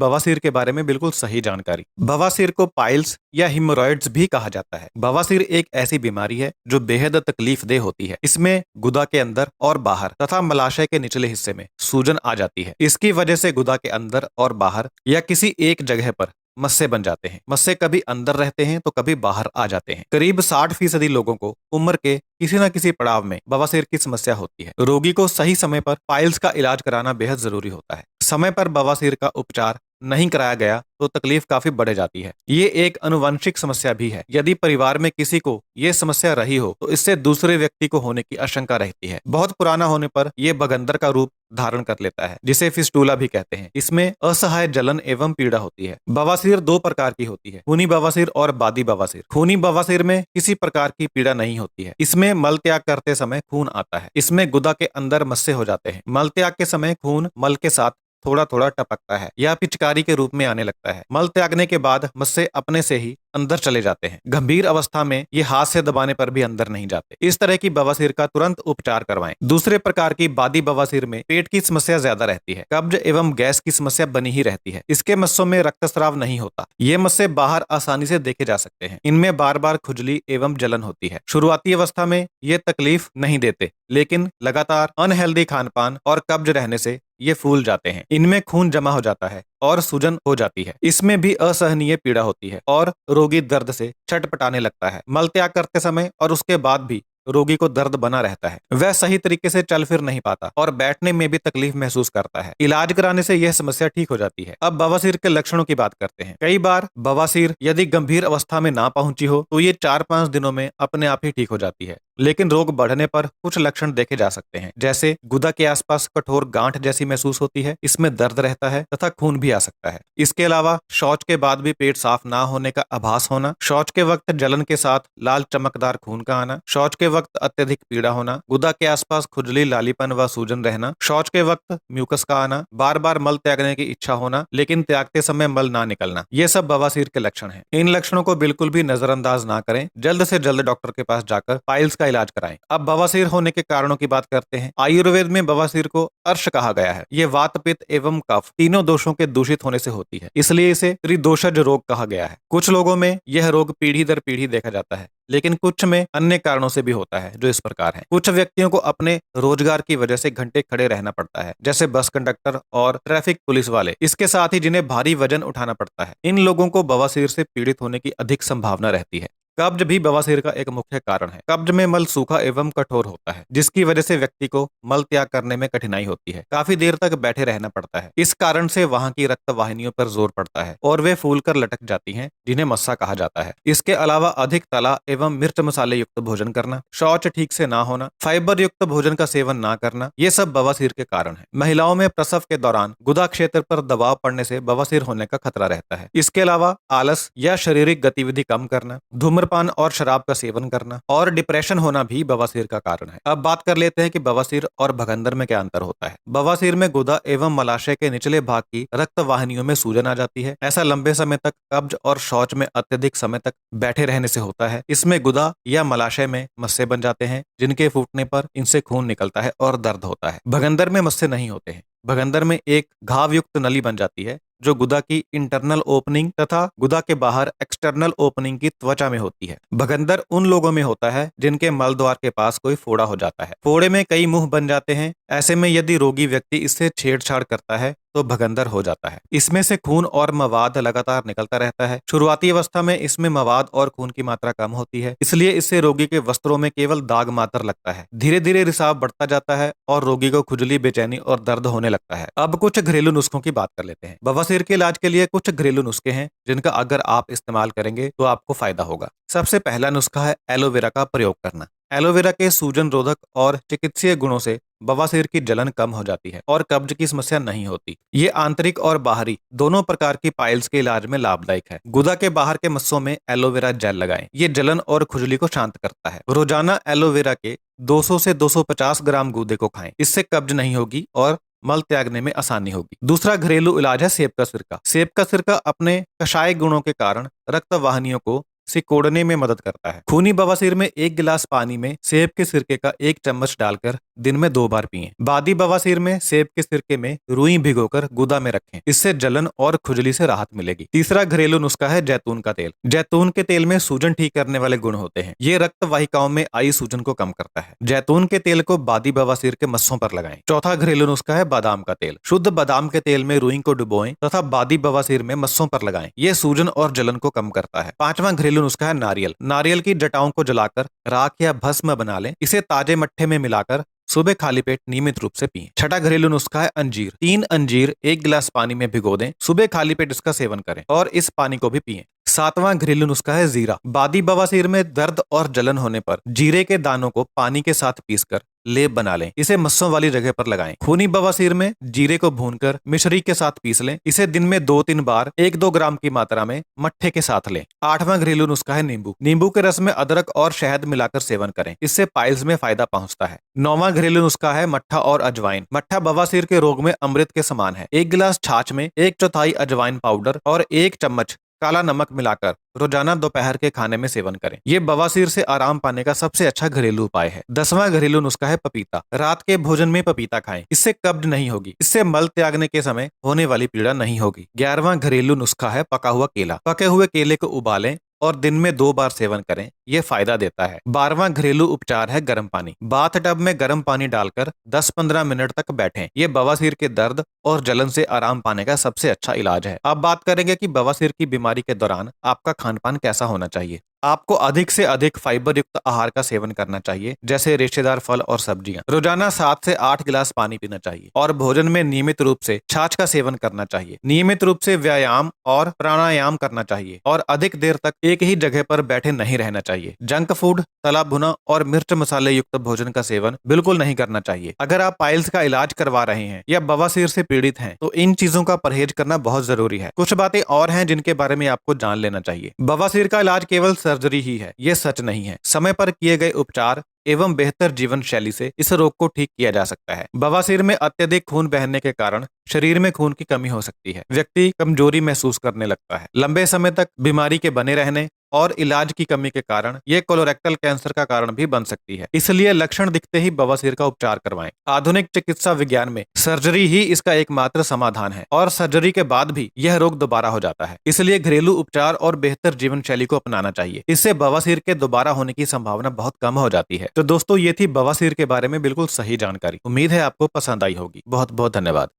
बवासीर के बारे में बिल्कुल सही जानकारी। बवासीर को पाइल्स या हिमोरॉइड्स भी कहा जाता है। बवासीर एक ऐसी बीमारी है जो बेहद तकलीफदेह होती है। इसमें गुदा के अंदर और बाहर तथा मलाशय के निचले हिस्से में सूजन आ जाती है। इसकी वजह से गुदा के अंदर और बाहर या किसी एक जगह पर मस्से बन जाते हैं। मस्से कभी अंदर रहते हैं तो कभी बाहर आ जाते हैं। करीब 60% लोगों को उम्र के किसी न किसी पड़ाव में बवासीर की समस्या होती है। रोगी को सही समय पर पाइल्स का इलाज कराना बेहद जरूरी होता है। समय पर बवासीर का उपचार नहीं कराया गया तो तकलीफ काफी बढ़ जाती है। ये एक आनुवंशिक समस्या भी है। यदि परिवार में किसी को ये समस्या रही हो तो इससे दूसरे व्यक्ति को होने की आशंका रहती है। बहुत पुराना होने पर यह बगंदर का रूप धारण कर लेता है, जिसे फिस्टूला भी कहते हैं। इसमें असहाय जलन एवं पीड़ा होती है। बवासीर दो प्रकार की होती है, खूनी बवासीर और बादी बवासीर। खूनी बवासीर में किसी प्रकार की पीड़ा नहीं होती है। इसमें मल त्याग करते समय खून आता है। इसमें गुदा के अंदर मस्से हो जाते हैं। मल त्याग के समय खून मल के साथ थोड़ा थोड़ा टपकता है या पिचकारी के रूप में आने लगता है। मल त्यागने के बाद मस्से अपने से ही अंदर चले जाते हैं। गंभीर अवस्था में ये हाथ से दबाने पर भी अंदर नहीं जाते। इस तरह की बवासीर का तुरंत उपचार करवाएं। दूसरे प्रकार की बादी बवासीर में पेट की समस्या ज्यादा रहती है। कब्ज एवं गैस की समस्या बनी ही रहती है। इसके मस्सों में रक्तस्राव नहीं होता। ये मस्से बाहर आसानी से देखे जा सकते हैं। इनमें बार बार खुजली एवं जलन होती है। शुरुआती अवस्था में ये तकलीफ नहीं देते, लेकिन लगातार अनहेल्दी खानपान और कब्ज रहने से ये फूल जाते हैं। इनमें खून जमा हो जाता है और सूजन हो जाती है। इसमें भी असहनीय पीड़ा होती है और रोगी दर्द से छटपटाने लगता है। मल त्याग करते समय और उसके बाद भी रोगी को दर्द बना रहता है। वह सही तरीके से चल फिर नहीं पाता और बैठने में भी तकलीफ महसूस करता है। इलाज कराने से यह समस्या ठीक हो जाती है। अब बवासीर के लक्षणों की बात करते हैं। कई बार बवासीर यदि गंभीर अवस्था में ना पहुंची हो तो ये 4-5 दिनों में अपने आप ही ठीक हो जाती है। लेकिन रोग बढ़ने पर कुछ लक्षण देखे जा सकते हैं, जैसे गुदा के आसपास कठोर गांठ जैसी महसूस होती है। इसमें दर्द रहता है तथा खून भी आ सकता है। इसके अलावा शौच के बाद भी पेट साफ ना होने का आभास होना, शौच के वक्त जलन के साथ लाल चमकदार खून का आना, शौच के वक्त अत्यधिक पीड़ा होना, गुदा के आसपास खुजली, लालीपन व सूजन रहना, शौच के वक्त म्यूकस का आना, बार बार मल त्यागने की इच्छा होना लेकिन त्यागते समय मल ना निकलना, ये सब बवासीर के लक्षण हैं। इन लक्षणों को बिल्कुल भी नजरअंदाज ना करें। जल्द से जल्द डॉक्टर के पास जाकर पाइल्स का इलाज कराएं। अब बवासीर होने के कारणों की बात करते हैं। आयुर्वेद में बवासीर को अर्श कहा गया है। ये वात, पित्त एवं कफ तीनों दोषों के दूषित होने से होती है, इसलिए इसे त्रिदोषज रोग कहा गया है। कुछ लोगों में यह रोग पीढ़ी दर पीढ़ी देखा जाता है, लेकिन कुछ में अन्य कारणों से भी होता है, जो इस प्रकार है। कुछ व्यक्तियों को अपने रोजगार की वजह से घंटे खड़े रहना पड़ता है, जैसे बस कंडक्टर और ट्रैफिक पुलिस वाले। इसके साथ ही जिन्हें भारी वजन उठाना पड़ता है, इन लोगों को बवासीर से पीड़ित होने की अधिक संभावना रहती है। कब्ज भी बवासीर का एक मुख्य कारण है। कब्ज में मल सूखा एवं कठोर होता है, जिसकी वजह से व्यक्ति को मल त्याग करने में कठिनाई होती है। काफी देर तक बैठे रहना पड़ता है। इस कारण से वहां की रक्त वाहिनियों पर जोर पड़ता है और वे फूलकर लटक जाती हैं, जिन्हें मस्सा कहा जाता है। इसके अलावा अधिक तला एवं मिर्च मसाले युक्त भोजन करना, शौच ठीक से ना होना, फाइबर युक्त भोजन का सेवन ना करना, ये सब बवासीर के कारण है। महिलाओं में प्रसव के दौरान गुदा क्षेत्र पर दबाव पड़ने से बवासीर होने का खतरा रहता है। इसके अलावा आलस या शारीरिक गतिविधि कम करना, धूम्रपान और शराब का सेवन करना और डिप्रेशन होना भी बवासीर का कारण है। अब बात कर लेते हैं कि बवासीर और भगंदर में क्या अंतर होता है। बवासीर में गुदा एवं मलाशय के निचले भाग की रक्त वाहिनियों में सूजन आ जाती है। ऐसा लंबे समय तक कब्ज और शौच में अत्यधिक समय तक बैठे रहने से होता है। इसमें गुदा या मलाशय में मस्से बन जाते हैं, जिनके फूटने पर इनसे खून निकलता है और दर्द होता है। भगंदर में मस्से नहीं होते हैं। भगंदर में एक घाव युक्त नली बन जाती है, जो गुदा की इंटरनल ओपनिंग तथा गुदा के बाहर एक्सटर्नल ओपनिंग की त्वचा में होती है। भगंदर उन लोगों में होता है जिनके मल द्वार के पास कोई फोड़ा हो जाता है। फोड़े में कई मुंह बन जाते हैं। ऐसे में यदि रोगी व्यक्ति इससे छेड़छाड़ करता है तो भगंदर हो जाता है। इसमें से खून और मवाद लगातार निकलता रहता है। शुरुआती अवस्था में इसमें मवाद और खून की मात्रा कम होती है, इसलिए इससे रोगी के वस्त्रों में केवल दाग मात्र लगता है। धीरे धीरे रिसाव बढ़ता जाता है और रोगी को खुजली, बेचैनी और दर्द होने लगता है। अब कुछ घरेलू नुस्खों की बात कर लेते हैं। बवासीर के इलाज के लिए कुछ घरेलू नुस्खे हैं, जिनका अगर आप इस्तेमाल करेंगे तो आपको फायदा होगा। सबसे पहला नुस्खा है एलोवेरा का प्रयोग करना। एलोवेरा के सूजन रोधक और चिकित्सीय गुणों से बवासीर की जलन कम हो जाती है और कब्ज की समस्या नहीं होती। ये आंतरिक और बाहरी दोनों प्रकार की पाइल्स के इलाज में लाभदायक है। गुदा के बाहर के मस्सों में एलोवेरा जेल लगाएं। ये जलन और खुजली को शांत करता है। रोजाना एलोवेरा के 200 से 250 ग्राम गूदे को खाएं। इससे कब्ज नहीं होगी और मल त्यागने में आसानी होगी। दूसरा घरेलू इलाज है सेब का सिरका। सेब का सिरका अपने कषाय गुणों के कारण रक्त वाहिनियों को सिकोड़ने में मदद करता है। खूनी बवासीर में 1 गिलास पानी में सेब के सिरके का 1 चम्मच डालकर दिन में 2 बार पिएं। बादी बवासीर में सेब के सिरके में रुई भिगोकर गुदा में रखें। इससे जलन और खुजली से राहत मिलेगी। तीसरा घरेलू नुस्खा है जैतून का तेल। जैतून के तेल में सूजन ठीक करने वाले गुण होते हैं। ये रक्त वाहिकाओं में आई सूजन को कम करता है। जैतून के तेल को बादी बवासीर के मस्सों पर लगाएं। चौथा घरेलू नुस्खा है बादाम का तेल। शुद्ध बादाम के तेल में रुई को डुबोएं तथा बादी बवासीर में मस्सों पर लगाएं। ये सूजन और जलन को कम करता है। पांचवा घरेलू नुस्खा है नारियल। नारियल की जटाओं को जलाकर राख या भस्म बना लें। इसे ताजे मट्ठे में मिलाकर सुबह खाली पेट नियमित रूप से पिएं। छठा घरेलू नुस्खा है अंजीर। 3 अंजीर 1 गिलास पानी में भिगो दें। सुबह खाली पेट इसका सेवन करें और इस पानी को भी पिएं। सातवां घरेलू नुस्खा है जीरा। बादी बवासीर में दर्द और जलन होने पर जीरे के दानों को पानी के साथ पीसकर लेप बना लें। इसे मस्सों वाली जगह पर लगाएं। खूनी बवासीर में जीरे को भूनकर मिश्री के साथ पीस लें। इसे दिन में 2-3 बार 1-2 ग्राम की मात्रा में मट्ठे के साथ लें। आठवां घरेलू नुस्खा है नींबू। नींबू के रस में अदरक और शहद मिलाकर सेवन करें। इससे पाइल्स में फायदा पहुंचता है। नौवां घरेलू नुस्खा है मट्ठा और अजवाइन। मट्ठा बवासीर के रोग में अमृत के समान है। 1 गिलास छाछ में 1/4 अजवाइन पाउडर और 1 चम्मच काला नमक मिलाकर रोजाना दोपहर के खाने में सेवन करें। ये बवासीर से आराम पाने का सबसे अच्छा घरेलू उपाय है। 10वां घरेलू नुस्खा है पपीता। रात के भोजन में पपीता खाएं। इससे कब्ज नहीं होगी। इससे मल त्यागने के समय होने वाली पीड़ा नहीं होगी। 11वां घरेलू नुस्खा है पका हुआ केला। पके हुए केले को उबालें और दिन में 2 बार सेवन करें। ये फायदा देता है। 12वां घरेलू उपचार है गर्म पानी। बाथ टब में गर्म पानी डालकर 10-15 मिनट तक बैठें। ये बवासीर के दर्द और जलन से आराम पाने का सबसे अच्छा इलाज है। अब बात करेंगे कि बवासीर की बीमारी के दौरान आपका खान पान कैसा होना चाहिए। आपको अधिक से अधिक फाइबर युक्त आहार का सेवन करना चाहिए, जैसे रेशेदार फल और सब्जियां। रोजाना 7 से 8 गिलास पानी पीना चाहिए और भोजन में नियमित रूप से छाछ का सेवन करना चाहिए। नियमित रूप से व्यायाम और प्राणायाम करना चाहिए और अधिक देर तक एक ही जगह पर बैठे नहीं रहना चाहिए। जंक फूड, तला भुना और मिर्च मसाले युक्त भोजन का सेवन बिल्कुल नहीं करना चाहिए। अगर आप पाइल्स का इलाज करवा रहे हैं या बवासीर से पीड़ित हैं, तो इन चीजों का परहेज करना बहुत जरूरी है। कुछ बातें और हैं जिनके बारे में आपको जान लेना चाहिए। बवासीर का इलाज केवल सर्जरी ही है, ये सच नहीं है। समय पर किए गए उपचार एवं बेहतर जीवन शैली से इस रोग को ठीक किया जा सकता है। बवासीर में अत्यधिक खून बहने के कारण शरीर में खून की कमी हो सकती है। व्यक्ति कमजोरी महसूस करने लगता है। लंबे समय तक बीमारी के बने रहने और इलाज की कमी के कारण ये कोलोरेक्टल कैंसर का कारण भी बन सकती है। इसलिए लक्षण दिखते ही बवासीर का उपचार करवाएं। आधुनिक चिकित्सा विज्ञान में सर्जरी ही इसका एकमात्र समाधान है और सर्जरी के बाद भी यह रोग दोबारा हो जाता है। इसलिए घरेलू उपचार और बेहतर जीवन शैली को अपनाना चाहिए। इससे बवासीर के दोबारा होने की संभावना बहुत कम हो जाती है। तो दोस्तों, ये थी बवासीर के बारे में बिल्कुल सही जानकारी। उम्मीद है आपको पसंद आई होगी। बहुत बहुत धन्यवाद।